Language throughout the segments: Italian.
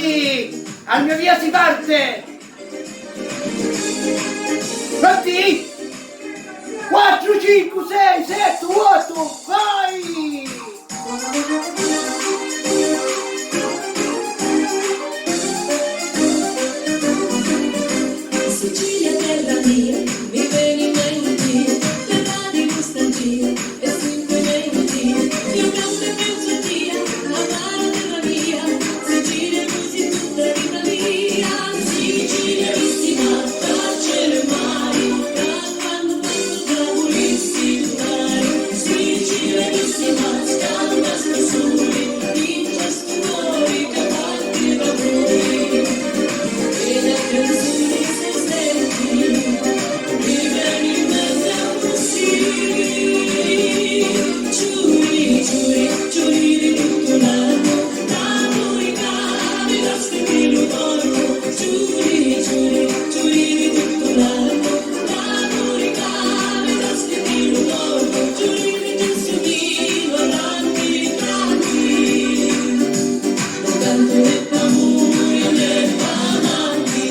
Pronti? Al mio via si parte! Pronti? 4, 5, 6, 7, 8, vai! Sicilia, terra mia, mi vieni in mente, terra di nostalgia e sentimenti. Io canto e penso a Dio, amare terra mia, Sicilia così tutta vita mia. Sicilia bellissima, tra cielo e mare, da quando parto da purissimi mari. Sicilia bellissima, scambia soli, in gesto fuori, cavalli da voi. E la canzone se senti, mi vieni in mente così. Giuri, giuri, giuri di tutto l'anno, l'amore cade, la stella d'oro. Giuri, giuri, giuri di tutto l'anno, l'amore cade, la stella d'oro. Giuri di gesto vivo, avanti, tranqui. Non canto né d'amore né d'amanti,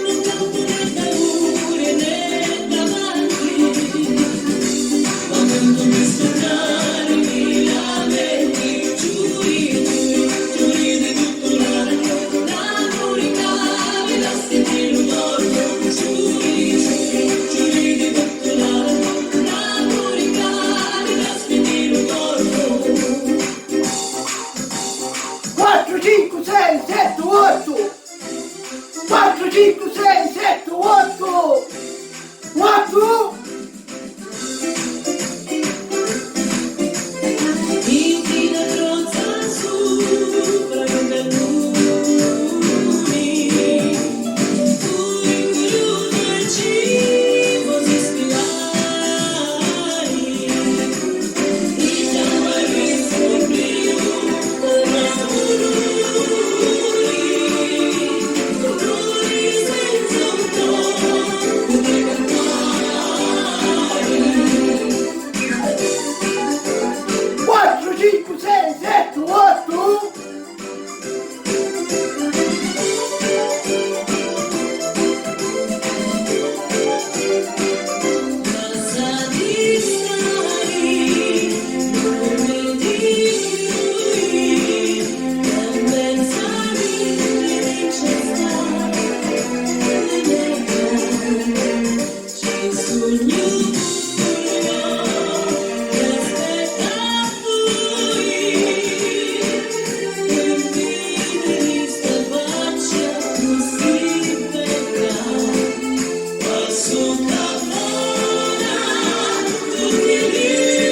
non canto né d'amore né d'amanti, ma canto per sognare i lamenti. Giuri, giuri, giuri di tutto l'anno, l'amore cade, la stella d'oro. Giuri, giuri, giuri di tutto l'anno, l'amore cade, la stella d'oro. 4, 5, 6, 7, 8! 4, 5, 6, 7, 8! 4! Inchina trozza sopra con cannoni, fui curioso al cibo si spirai, il giamare scopriu come colori senza un tono di cantare. 4, 5, 6, 7, 8! Casa di stari, come di lui, non pensavi che c'è stare, ci sogno che aspetta lui, quindi sta faccia così bella. Passo cammona tutti gli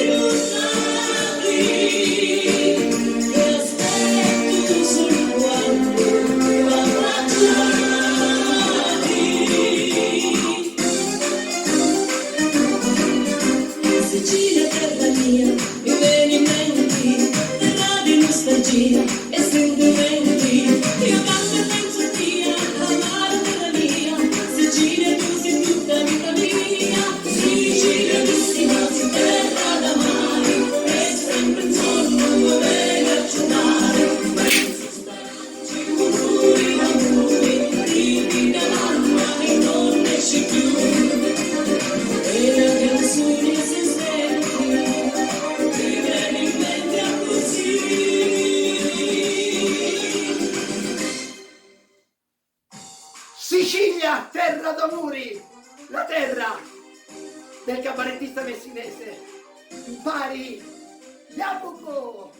lontani, che aspetto sul quadro affacciati. Sicilia, terra mia, mi vieni in mente, terra di nostalgia e sentimenti. Io canto e penso a Dio, amare terra mia, Sicilia così tutta vita mia. Sicilia bellissima, terra da mare, e sempre intorno vorrei ragionare. Penso starci colori d'amore, ridi dall'anima e non esci più. E la canzone se senti, mi viene in mente così. Sicilia, terra d'amori! La terra del cabarettista messinese! Impari! Jacopo!